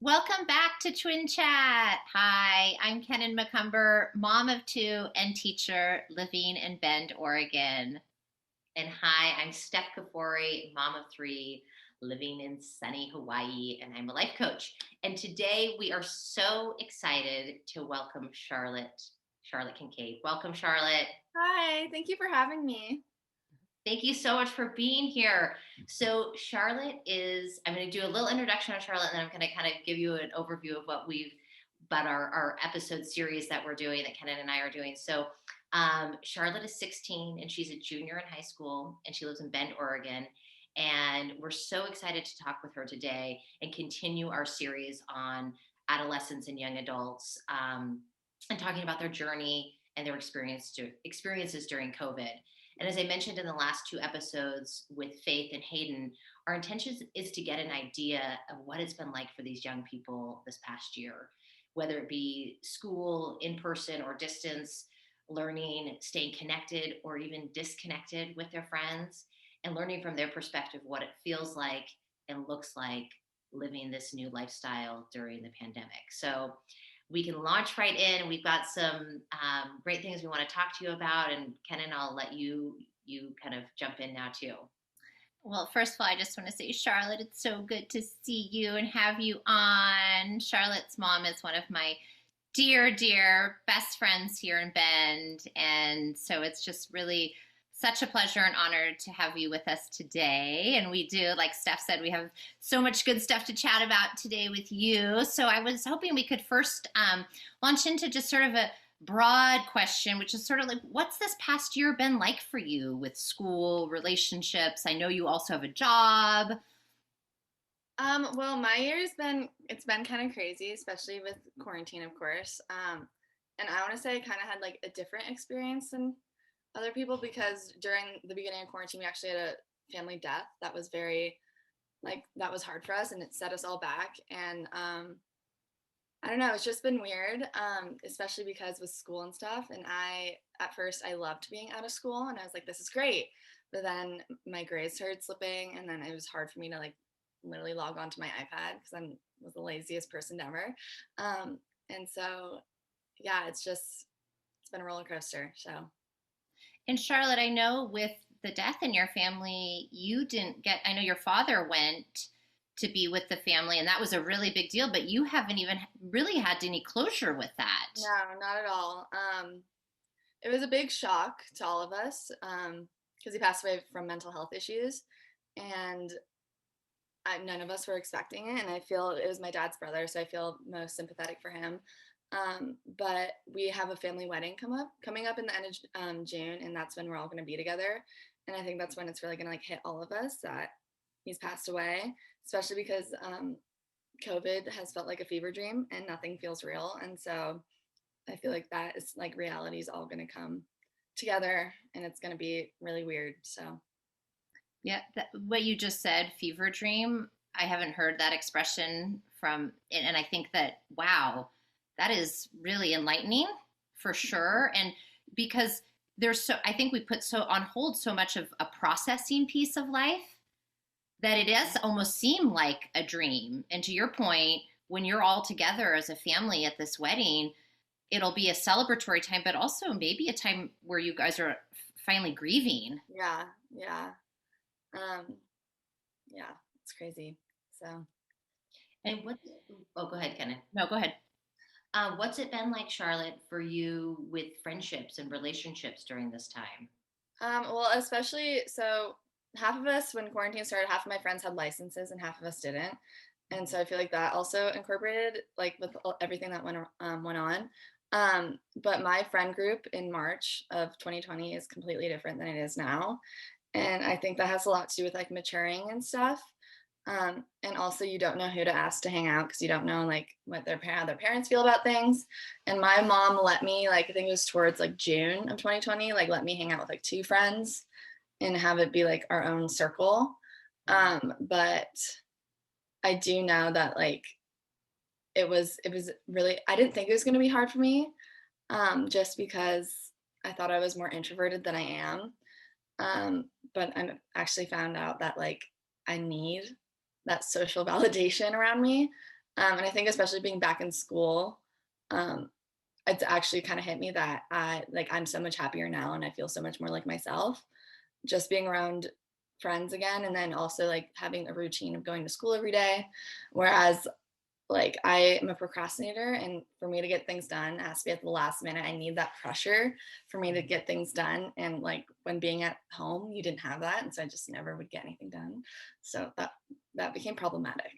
Welcome back to Twin Chat. Hi, I'm Kenan McCumber, mom of two and teacher living in Bend, Oregon. And hi, I'm Steph Kafori, mom of three, living in sunny Hawaii, and I'm a life coach. And today we are so excited to welcome Charlotte Kincaid. Welcome, Charlotte. Hi, thank you for having me. Thank you so much for being here. So, Charlotte is, I'm going to do a little introduction on Charlotte, and then I'm going to kind of give you an overview of about our episode series that we're doing, that Kenan and I are doing. So, Charlotte is 16 and she's a junior in high school and she lives in Bend, Oregon. And we're so excited to talk with her today and continue our series on adolescents and young adults, and talking about their journey and their experiences during COVID. And as I mentioned in the last two episodes with Faith and Hayden, our intention is to get an idea of what it's been like for these young people this past year, whether it be school, in person, or distance, learning, staying connected, or even disconnected with their friends, and learning from their perspective what it feels like and looks like living this new lifestyle during the pandemic. So we can launch right in. We've got some great things we want to talk to you about, and Kenan, I'll let you kind of jump in now too. Well, first of all, I just want to say, Charlotte, it's so good to see you and have you on. Charlotte's mom is one of my dear best friends here in Bend. And so it's just really such a pleasure and honor to have you with us today. And we do, like Steph said, we have so much good stuff to chat about today with you. So I was hoping we could first launch into just sort of a broad question, which is sort of like, what's this past year been like for you with school, relationships? I know you also have a job. Well, my year's been kind of crazy, especially with quarantine, of course. And I want to say I kind of had like a different experience than other people because during the beginning of quarantine, we actually had a family death that was that was hard for us and it set us all back. And I don't know, it's just been weird, especially because with school and stuff. And at first, I loved being out of school and I was like, this is great. But then my grades started slipping and then it was hard for me to like literally log onto my iPad because I was the laziest person ever. And so, yeah, it's been a roller coaster. So, And Charlotte, I know with the death in your family, you didn't get, I know your father went to be with the family, and that was a really big deal, but you haven't even really had any closure with that. no, not at all. It was a big shock to all of us because he passed away from mental health issues. And none of us were expecting it, and I feel it was my dad's brother, so I feel most sympathetic for him. But we have a family wedding coming up in the end of June, and that's when we're all going to be together. And I think that's when it's really going to like hit all of us that he's passed away, especially because COVID has felt like a fever dream and nothing feels real. And so I feel like that is like reality is all going to come together, and it's going to be really weird. So Yeah, what you just said, fever dream, I haven't heard that expression from, and I think that, wow, that is really enlightening for sure. And because I think we put so on hold so much of a processing piece of life that it does almost seem like a dream. And to your point, when you're all together as a family at this wedding, it'll be a celebratory time, but also maybe a time where you guys are finally grieving. yeah, yeah. Um, yeah, it's crazy. So, And oh, go ahead, Kenneth. No, go ahead. What's it been like, Charlotte, for you with friendships and relationships during this time? well, especially so half of us when quarantine started, half of my friends had licenses and half of us didn't, and so I feel like that also incorporated like with everything that went on. But my friend group in March of 2020 is completely different than it is now, and I think that has a lot to do with like maturing and stuff. And also you don't know who to ask to hang out because you don't know like what how their parents feel about things. And my mom let me like I think it was towards like June of 2020 like let me hang out with like two friends and have it be like our own circle. But I do know that like it was really I didn't think it was going to be hard for me, just because I thought I was more introverted than I am. But I actually found out that like I need that social validation around me. And I think especially being back in school, um, it's actually kind of hit me that I'm so much happier now and I feel so much more like myself just being around friends again, and then also like having a routine of going to school every day. Whereas like I am a procrastinator, and for me to get things done it has to be at the last minute. I need that pressure for me to get things done. And like when being at home, you didn't have that. And so I just never would get anything done. So that became problematic.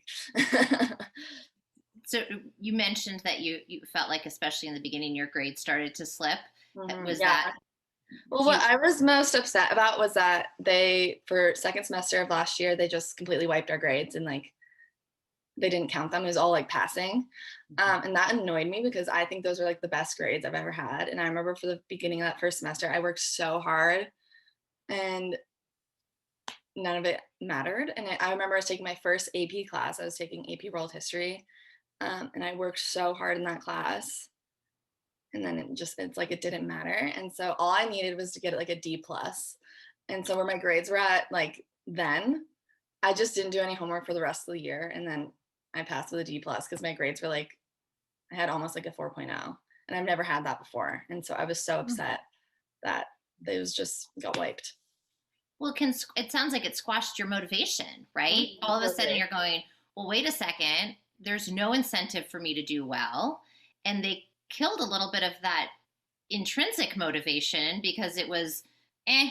So you mentioned that you felt like, especially in the beginning, your grades started to slip. Was Yeah. that Well, do what you? I was most upset about was that they, for second semester of last year, they just completely wiped our grades and like they didn't count them. It was all like passing. And that annoyed me because I think those are like the best grades I've ever had. And I remember for the beginning of that first semester, I worked so hard and none of it mattered. And I remember I was taking my first AP class. I was taking AP World History. And I worked so hard in that class. And then it's like it didn't matter. And so all I needed was to get like a D plus. And so where my grades were at like then, I just didn't do any homework for the rest of the year. And then I passed with a D plus because my grades were like, I had almost like a 4.0, and I've never had that before. And so I was so upset that they was just got wiped. Well, it sounds like it squashed your motivation, right? All of a sudden, Totally. you're going, well, wait a second. There's no incentive for me to do well, and they killed a little bit of that intrinsic motivation because it was, eh,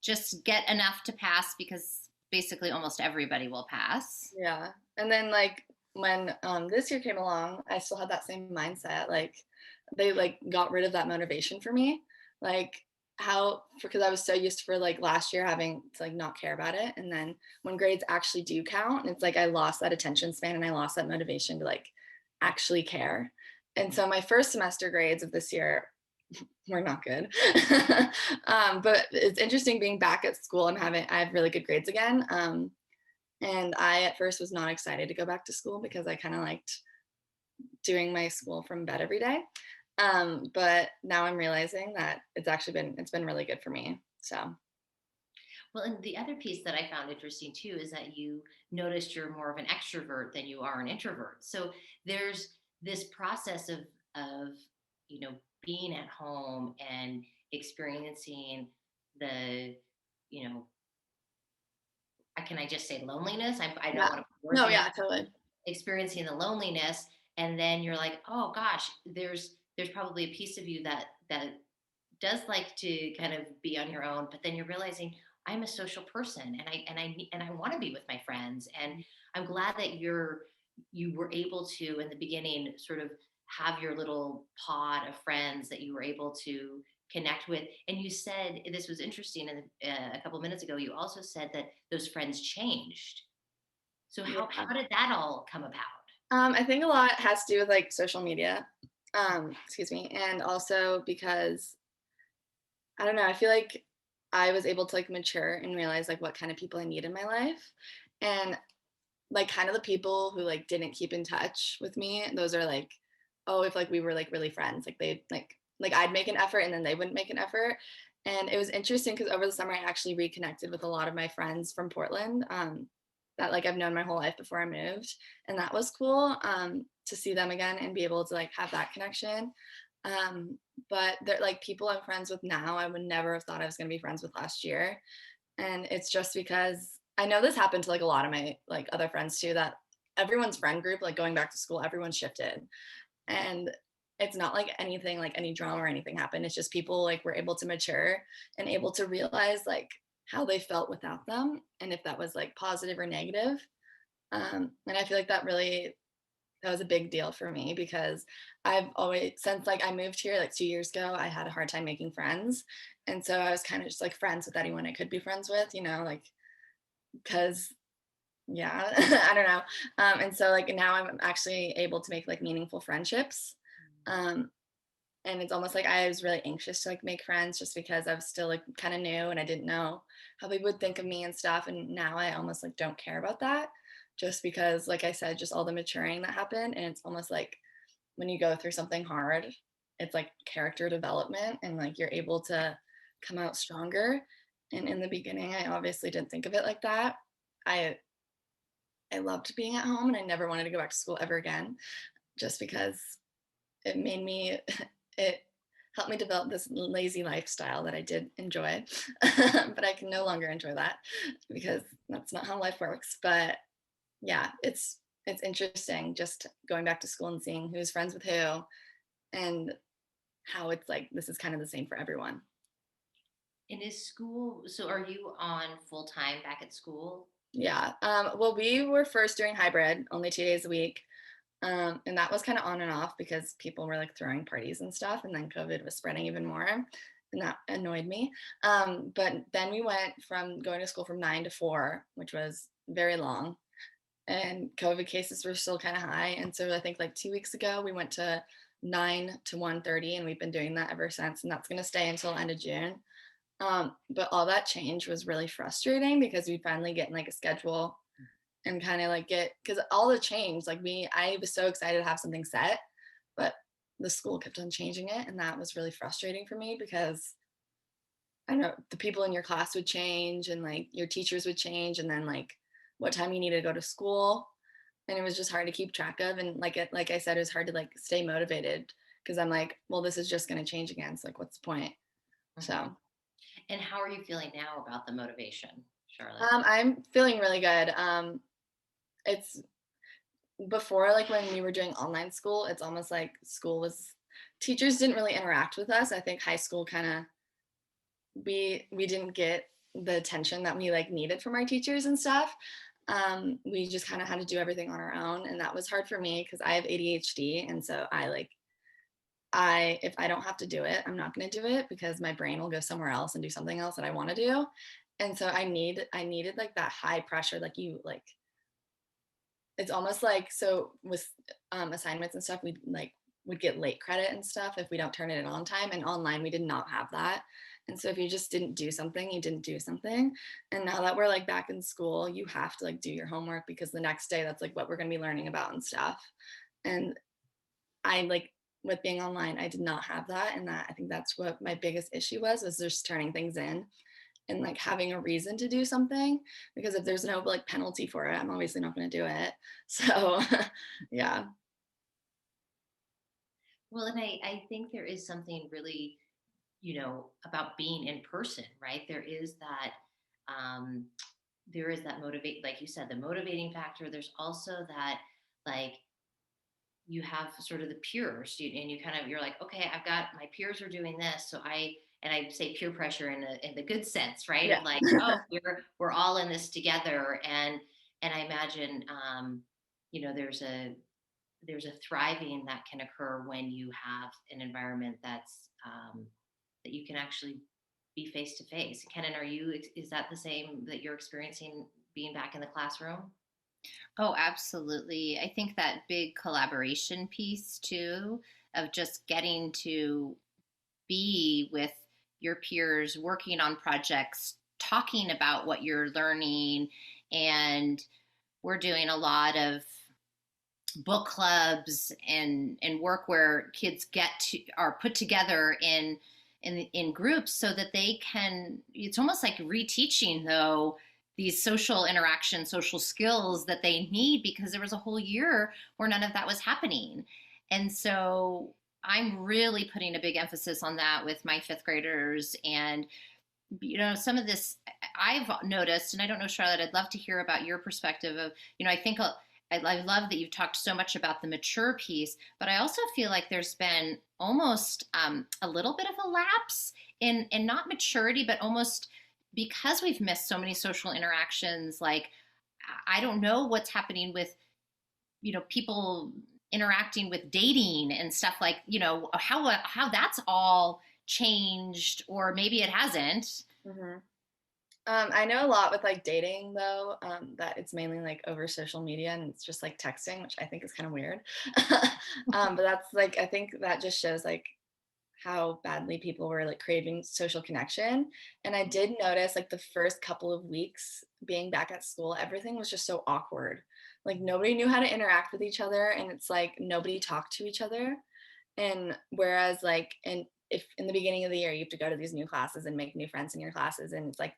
just get enough to pass because basically almost everybody will pass. Yeah. And then like when this year came along, I still had that same mindset. Like they like got rid of that motivation for me. Like how because I was so used to for like last year having to like not care about it. And then when grades actually do count, it's like I lost that attention span and I lost that motivation to like actually care. And so my first semester grades of this year were not good. But it's interesting being back at school. I have really good grades again. And I at first was not excited to go back to school because I kind of liked doing my school from bed every day. But now I'm realizing that it's been really good for me. So Well, and the other piece that I found interesting too is that you noticed you're more of an extrovert than you are an introvert. So there's this process of you know being at home and experiencing the you know can I just say loneliness? I don't yeah. want to put words No, in your yeah, totally. experiencing the loneliness, and then you're like, oh gosh, there's probably a piece of you that does like to kind of be on your own, but then you're realizing I'm a social person and I want to be with my friends. And I'm glad that you were able to in the beginning sort of have your little pod of friends that you were able to connect with. And you said this was interesting, and a couple minutes ago you also said that those friends changed. So Yeah. how did that all come about? I think a lot has to do with like social media. Excuse me. And also because I don't know, I feel like I was able to like mature and realize like what kind of people I need in my life. And like kind of the people who like didn't keep in touch with me, those are like, oh, if like we were like really friends, like they like I'd make an effort and then they wouldn't make an effort. And it was interesting because over the summer I actually reconnected with a lot of my friends from Portland, that like I've known my whole life before I moved. And that was cool, to see them again and be able to like have that connection. um but they're like people I'm friends with now I would never have thought I was going to be friends with last year. And it's just because I know this happened to like a lot of my like other friends too, that everyone's friend group, like going back to school, everyone shifted. And it's not like anything, like any drama or anything happened. It's just people like were able to mature and able to realize like how they felt without them and if that was like positive or negative. And I feel like that was a big deal for me because I've always, since like I moved here like 2 years ago, I had a hard time making friends. And so I was kind of just like friends with anyone I could be friends with, like, because yeah, I don't know. And so like now I'm actually able to make like meaningful friendships. Um, and it's almost like I was really anxious to like make friends just because I was still like kind of new and I didn't know how people would think of me and stuff. And now I almost like don't care about that just because, like I said, just all the maturing that happened. And it's almost like when you go through something hard, it's like character development and like you're able to come out stronger. And in the beginning, I obviously didn't think of it like that. I I loved being at home and I never wanted to go back to school ever again, just because it made me it helped me develop this lazy lifestyle that I did enjoy. But I can no longer enjoy that because that's not how life works. But yeah, it's interesting just going back to school and seeing who's friends with who and how it's like this is kind of the same for everyone. And is school, so are you on full time back at school? Yeah. Well, we were first doing hybrid, only 2 days a week. And that was kind of on and off because people were like throwing parties and stuff, and then COVID was spreading even more, and that annoyed me. But then we went from going to school from 9 to 4, which was very long, and COVID cases were still kind of high. And so I think like 2 weeks ago we went to 9 to 1:30, and we've been doing that ever since, and that's going to stay until end of June. But all that change was really frustrating because we finally get in like a schedule and kind of like get because all the change like me I was so excited to have something set, but the school kept on changing it, and that was really frustrating for me because I know the people in your class would change and like your teachers would change, and then like what time you need to go to school, and it was just hard to keep track of, and like I said, it was hard to like stay motivated because I'm like, well, this is just going to change again, so like what's the point? Mhm. So And how are you feeling now about the motivation, Charlotte? I'm feeling really good. It's before, like when we were doing online school, it's almost like school was teachers didn't really interact with us. I think high school kind of we didn't get the attention that we like needed from our teachers and stuff. We just kind of had to do everything on our own, and that was hard for me because I have ADHD, and so I if I don't have to do it, I'm not going to do it because my brain will go somewhere else and do something else that I want to do. And so I needed like that high pressure, like you like it's almost like so with assignments and stuff, we like would get late credit and stuff if we don't turn it in on time. And online, we did not have that. And so if you just didn't do something, you didn't do something. And now that we're like back in school, you have to like do your homework because the next day that's like what we're going to be learning about and stuff. And I like with being online, I did not have that. And that I think that's what my biggest issue was just turning things in and like having a reason to do something because if there's no like penalty for it, I'm obviously not going to do it. So yeah. Well, and I think there is something really, about being in person, right? Um, there is that motivate, like you said, the motivating factor. There's also that, like, you have sort of the peers, and you kind of, you're like, okay, I've got my peers are doing this, so and I say peer pressure in the good sense, right? Yeah. Of like, oh, we're all in this together, and I imagine, there's a thriving that can occur when you have an environment that you can actually be face to face. Kenan, is that the same that you're experiencing being back in the classroom? Oh, absolutely. I think that big collaboration piece too, of just getting to be with your peers, working on projects, talking about what you're learning. And we're doing a lot of book clubs and work where kids are put together in groups so that they can, it's almost like reteaching though these social interaction, social skills that they need because there was a whole year where none of that was happening. And so I'm really putting a big emphasis on that with my fifth graders. And some of this I've noticed, and I don't know, Charlotte, I'd love to hear about your perspective of, I think I love that you've talked so much about the mature piece, but I also feel like there's been almost a little bit of a lapse in not maturity, but almost because we've missed so many social interactions. Like, I don't know what's happening with, people interacting with dating and stuff like, how that's all changed, or maybe it hasn't. Hmm. I know a lot with like dating though, that it's mainly like over social media and it's just like texting, which I think is kind of weird. But that's like I think that just shows like how badly people were like craving social connection. And I did notice like the first couple of weeks being back at school, everything was just so awkward. Like nobody knew how to interact with each other, and it's like nobody talked to each other. And whereas like, and if in the beginning of the year you have to go to these new classes and make new friends in your classes, and it's like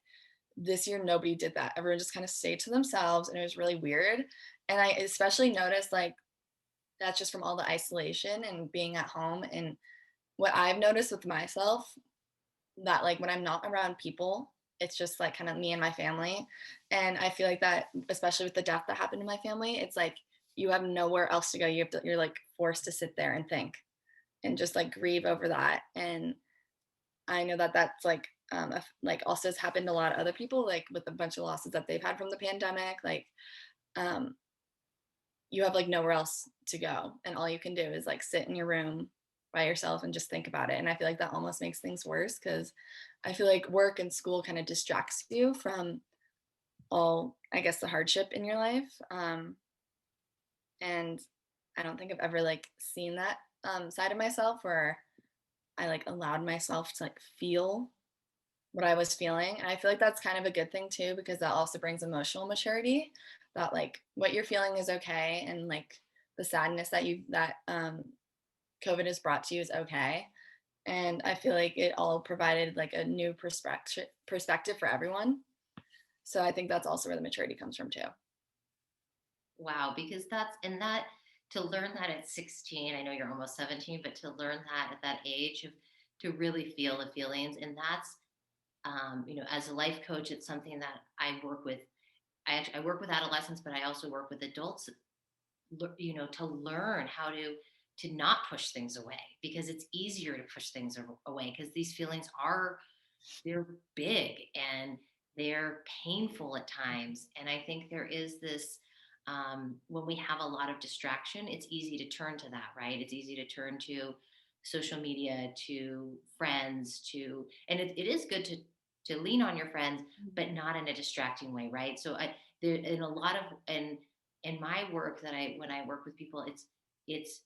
this year nobody did that. Everyone just kind of stayed to themselves, and it was really weird. And I especially noticed like that's just from all the isolation and being at home. And what I've noticed with myself, that like when I'm not around people, it's just like kind of me and my family. And I feel like that, especially with the death that happened in my family, it's like you have nowhere else to go. You're like forced to sit there and think and just like grieve over that. And I know that that's like like also has happened to a lot of other people, like with a bunch of losses that they've had from the pandemic. Like um, you have like nowhere else to go, and all you can do is like sit in your room by yourself and just think about it. And I feel like that almost makes things worse because I feel like work and school kind of distracts you from all, I guess, the hardship in your life. And I don't think I've ever like seen that side of myself where I like allowed myself to like feel what I was feeling. And I feel like that's kind of a good thing too, because that also brings emotional maturity, that like what you're feeling is okay. And like the sadness that COVID has brought to you is okay. And I feel like it all provided like a new perspective for everyone. So I think that's also where the maturity comes from too. Wow, because that's and that to learn that at 16, I know you're almost 17, but to learn that at that age of to really feel the feelings, and that's as a life coach, it's something that I work with. I work with adolescents, but I also work with adults. To learn how to not push things away because it's easier to push things away because these feelings they're big and they're painful at times. And I think there is this when we have a lot of distraction, it's easy to turn to that, right? It's easy to turn to social media, to friends, and it is good to lean on your friends, but not in a distracting way, right? So there in a lot of and in my work that I when I work with people, it's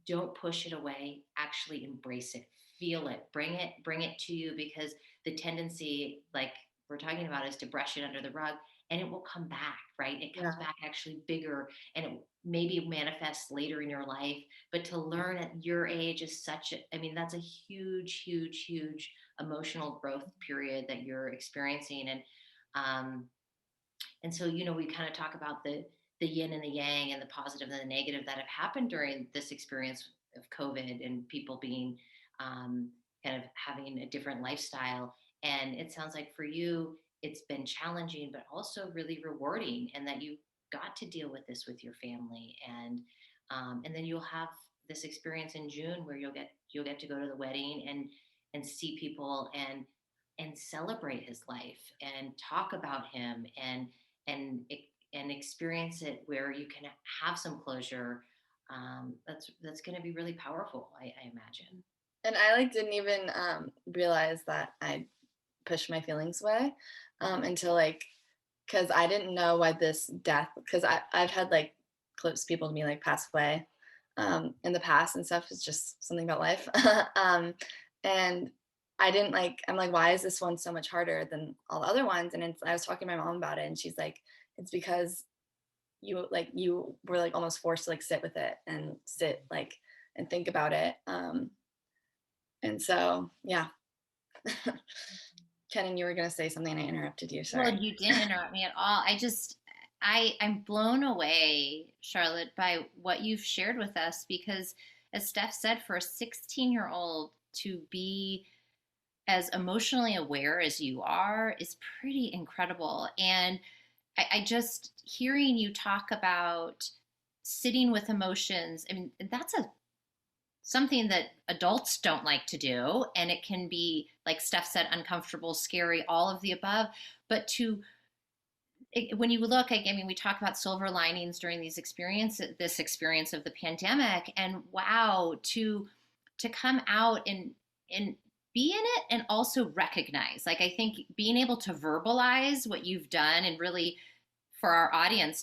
don't push it away, actually embrace it, feel it, bring it to you, because the tendency, like we're talking about, is to brush it under the rug, and it will come back, right? It comes Yeah. back actually bigger, and it maybe manifests later in your life. But to learn at your age is I mean, that's a huge, huge, huge emotional growth period that you're experiencing. Um, and so, we kind of talk about the yin and the yang and the positive and the negative that have happened during this experience of COVID and people being kind of having a different lifestyle. And it sounds like for you, it's been challenging, but also really rewarding, and that you got to deal with this with your family, and then you'll have this experience in June where you'll get to go to the wedding and see people and celebrate his life and talk about him and and experience it where you can have some closure. That's going to be really powerful, I imagine. And I like didn't even realize that I pushed my feelings away until like, because I didn't know why this death, because I've had like close people to me like pass away in the past and stuff. It's just something about life. And I didn't like, I'm like, why is this one so much harder than all the other ones? And I was talking to my mom about it, and she's like, it's because you were like almost forced to like sit with it and sit like and think about it. And so yeah. Kenan, you were gonna say something and I interrupted you. Well, Sorry. you didn't interrupt me at all. I'm blown away, Charlotte, by what you've shared with us because, as Steph said, for a 16-year-old to be as emotionally aware as you are is pretty incredible. And I just hearing you talk about sitting with emotions, I mean, that's something that adults don't like to do. And it can be, like Steph said, uncomfortable, scary, all of the above. But when you look, I mean, we talk about silver linings during this experience of the pandemic, and wow, to come out and be in it and also recognize, like, I think being able to verbalize what you've done and really for our audience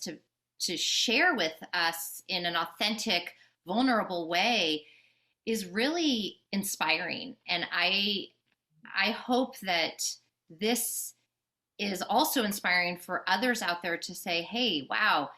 to share with us in an authentic, vulnerable way is really inspiring. And I hope that this is also inspiring for others out there to say, hey, wow,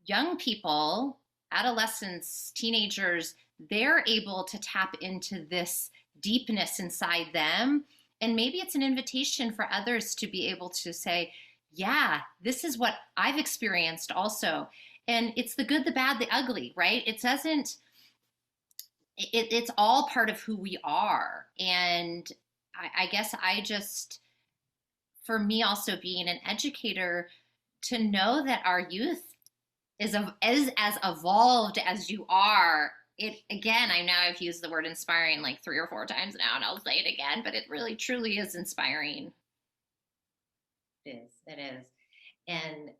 young people, adolescents, teenagers, they're able to tap into this deepness inside them And maybe it's an invitation for others to be able to say, yeah, this is what I've experienced also. And it's the good, the bad, the ugly, right? It doesn't, it's all part of who we are. And I guess I just, for me, also being an educator, to know that our youth is as evolved as you are. It again, I know I've used the word inspiring like 3 or 4 times now, and I'll say it again, but it really truly is inspiring. It is. It is. And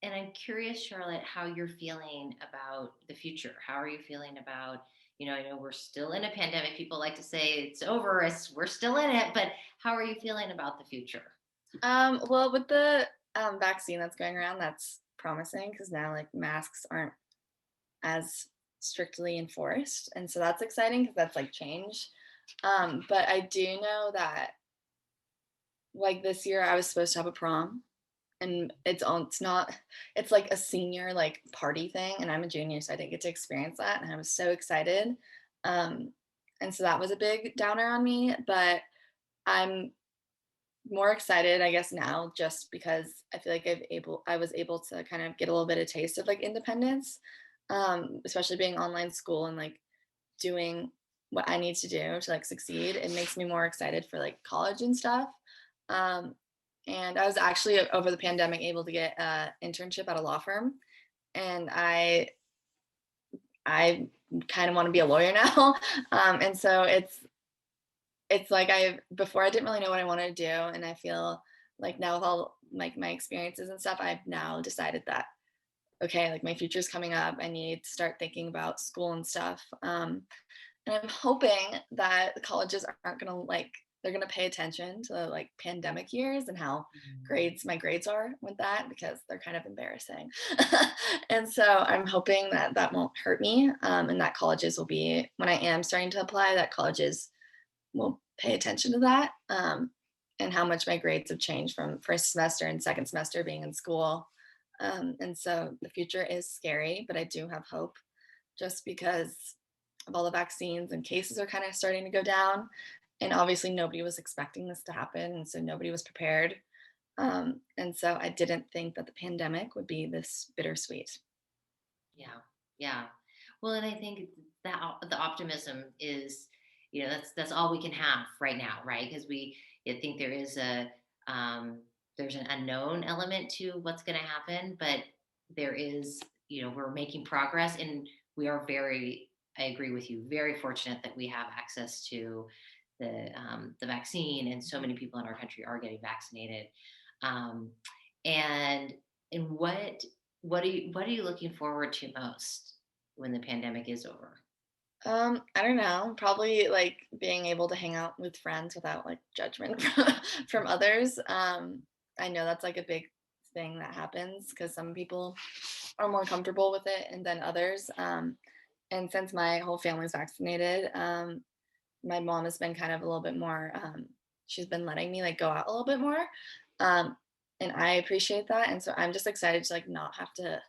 and I'm curious, Charlotte, how you're feeling about the future. How are you feeling about, I know we're still in a pandemic. People like to say it's over, we're still in it, but how are you feeling about the future? Well, with the vaccine that's going around, that's promising because now like masks aren't as strictly enforced, and so that's exciting because that's like change. But I do know that like this year I was supposed to have a prom, and it's not, it's like a senior like party thing, and I'm a junior, so I didn't get to experience that, and I was so excited. Um, and so that was a big downer on me, but I'm more excited, I guess, now just because I feel like I was able to kind of get a little bit of taste of like independence, especially being online school and like doing what I need to do to like succeed. It makes me more excited for like college and stuff. Um, and I was actually over the pandemic able to get an internship at a law firm, and I kind of want to be a lawyer now. And so it's like I before I didn't really know what I wanted to do, and I feel like now with all like my experiences and stuff, I've now decided that okay, like my future's coming up. I need to start thinking about school and stuff. And I'm hoping that the colleges aren't gonna like they're gonna pay attention to the like pandemic years and how my grades are with that because they're kind of embarrassing. And so I'm hoping that that won't hurt me, and that colleges will be when I am starting to apply that colleges will pay attention to that, and how much my grades have changed from first semester and second semester being in school. And so the future is scary, but I do have hope just because of all the vaccines and cases are kind of starting to go down. And obviously, nobody was expecting this to happen. And so nobody was prepared. And so I didn't think that the pandemic would be this bittersweet. Yeah, yeah. Well, and I think that the optimism is, that's all we can have right now, right? Because I think um, there's an unknown element to what's going to happen, but there is, we're making progress, and we are I agree with you, very fortunate that we have access to the vaccine, and so many people in our country are getting vaccinated. Um, and and what are you looking forward to most when the pandemic is over? I don't know. Probably like being able to hang out with friends without like judgment from others. I know that's like a big thing that happens because some people are more comfortable with it and than others. And since my whole family's vaccinated, my mom has been kind of a little bit more. She's been letting me like go out a little bit more, um, and I appreciate that. And so I'm just excited to like not have to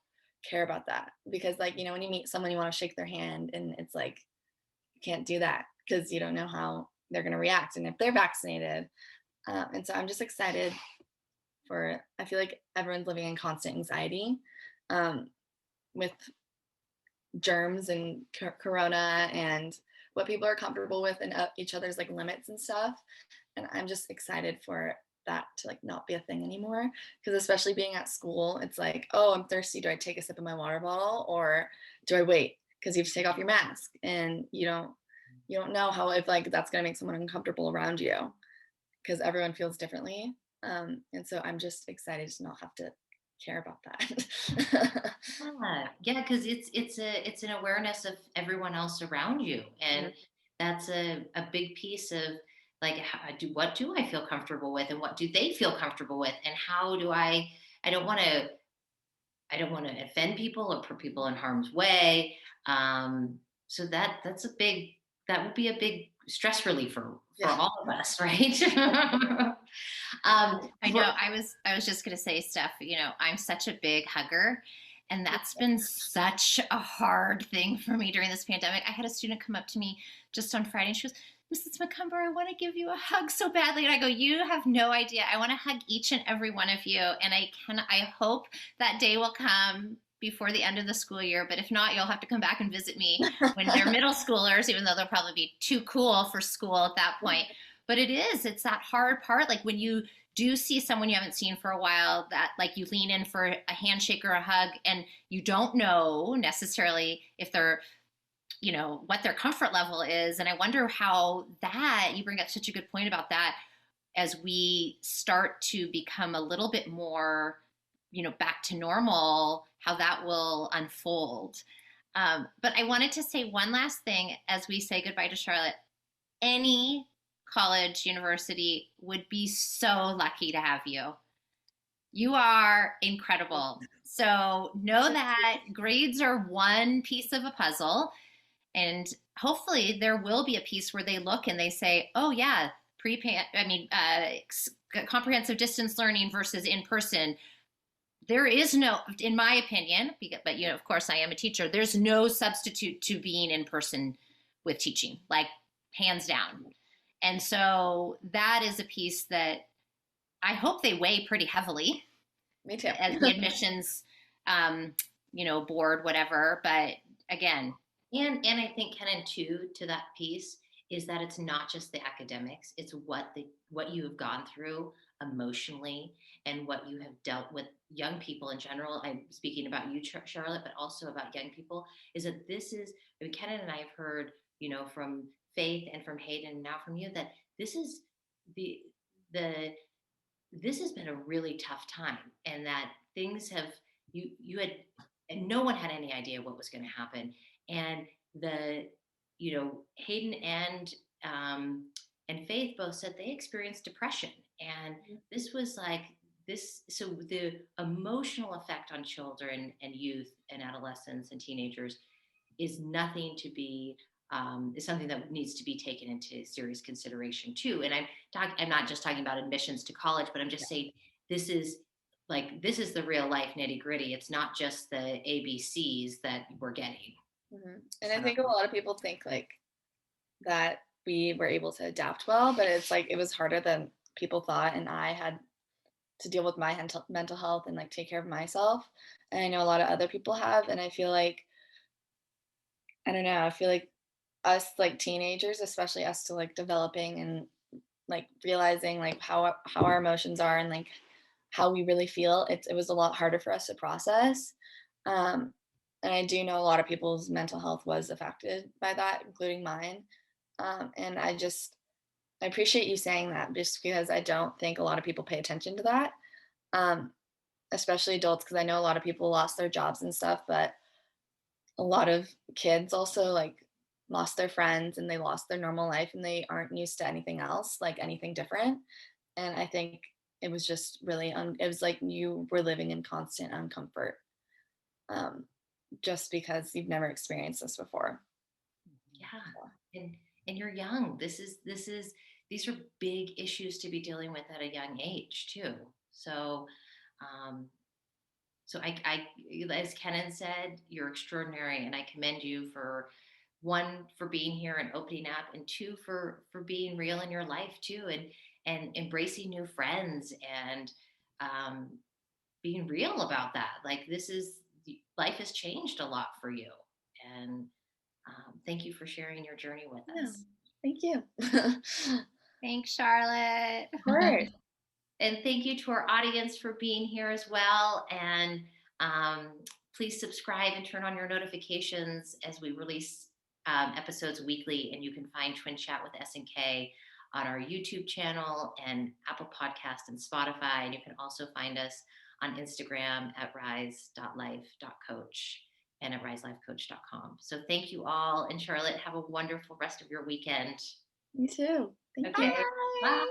care about that because like when you meet someone you want to shake their hand and it's like you can't do that because you don't know how they're going to react and if they're vaccinated. And so I'm just excited for. I feel like everyone's living in constant anxiety, um, with germs and corona and what people are comfortable with and each other's like limits and stuff, and I'm just excited for that to like not be a thing anymore because especially being at school it's like, oh, I'm thirsty, do I take a sip of my water bottle or do I wait because you have to take off your mask and you don't know how if like that's going to make someone uncomfortable around you because everyone feels differently, and so I'm just excited to not have to care about that. Yeah, because it's an awareness of everyone else around you, and that's a big piece of like what do I feel comfortable with, and what do they feel comfortable with, and how do I don't want to offend people or put people in harm's way. So that would be a big stress relief for Yeah. all of us, right? I know. I was just gonna say, Steph. I'm such a big hugger, and that's been such a hard thing for me during this pandemic. I had a student come up to me just on Friday, and she goes, Mrs. McCumber, I want to give you a hug so badly. And I go, you have no idea. I want to hug each and every one of you. And I hope that day will come before the end of the school year. But if not, you'll have to come back and visit me when they're middle schoolers, even though they'll probably be too cool for school at that point. But it's that hard part. Like when you do see someone you haven't seen for a while, that like you lean in for a handshake or a hug and you don't know necessarily if they're, what their comfort level is. And I wonder how that, you bring up such a good point about that, as we start to become a little bit more, back to normal, how that will unfold. But I wanted to say one last thing as we say goodbye to Charlotte. Any college, university would be so lucky to have you. You are incredible. So know that grades are one piece of a puzzle. And hopefully there will be a piece where they look and they say, oh yeah, comprehensive distance learning versus in person. There is no, in my opinion, but of course I am a teacher, there's no substitute to being in person with teaching, like hands down. And so that is a piece that I hope they weigh pretty heavily. Me too. As the admissions, board, whatever. But again, and I think Kenan too, to that piece, is that it's not just the academics, it's what you have gone through emotionally and what you have dealt with. Young people in general, I'm speaking about you, Charlotte, but also about young people, is that Kenan and I have heard, from Faith and from Hayden and now from you, that this is this has been a really tough time, and that things have, you had, and no one had any idea what was going to happen. And Hayden and Faith both said they experienced depression, and this was like this. So the emotional effect on children and youth and adolescents and teenagers is nothing to be, is something that needs to be taken into serious consideration too. And I'm not just talking about admissions to college, but I'm just saying this is the real life nitty gritty. It's not just the ABCs that we're getting. Mm-hmm. And I think a lot of people think like that we were able to adapt well, but it's like it was harder than people thought, and I had to deal with my mental health and like take care of myself. And I know a lot of other people have, and I feel like, I don't know, I feel like us like teenagers, especially us to like developing and like realizing like how our emotions are and like how we really feel, it was a lot harder for us to process. um and I do know a lot of people's mental health was affected by that, including mine. And I appreciate you saying that, just because I don't think a lot of people pay attention to that, um especially adults, because I know a lot of people lost their jobs and stuff, but a lot of kids also like lost their friends and they lost their normal life and they aren't used to anything else, like anything different. And I think it was just really it was like you were living in constant uncomfort, um, just because you've never experienced this before. Yeah. And you're young. These are big issues to be dealing with at a young age too. So um as Kenan said, you're extraordinary, and I commend you for, one, for being here and opening up, and two, for being real in your life too, and embracing new friends, and um, being real about that. Like, life has changed a lot for you, and thank you for sharing your journey with Yeah, us. thank you. thanks, Charlotte. Of course. And thank you to our audience for being here as well. And um, please subscribe and turn on your notifications as we release episodes weekly. And you can find Twin Chat with S&K on our YouTube channel and Apple Podcast and Spotify. And you can also find us on Instagram at rise.life.coach and at riselifecoach.com. So thank you all. And Charlotte, have a wonderful rest of your weekend. You too. Thank you. Okay. Bye.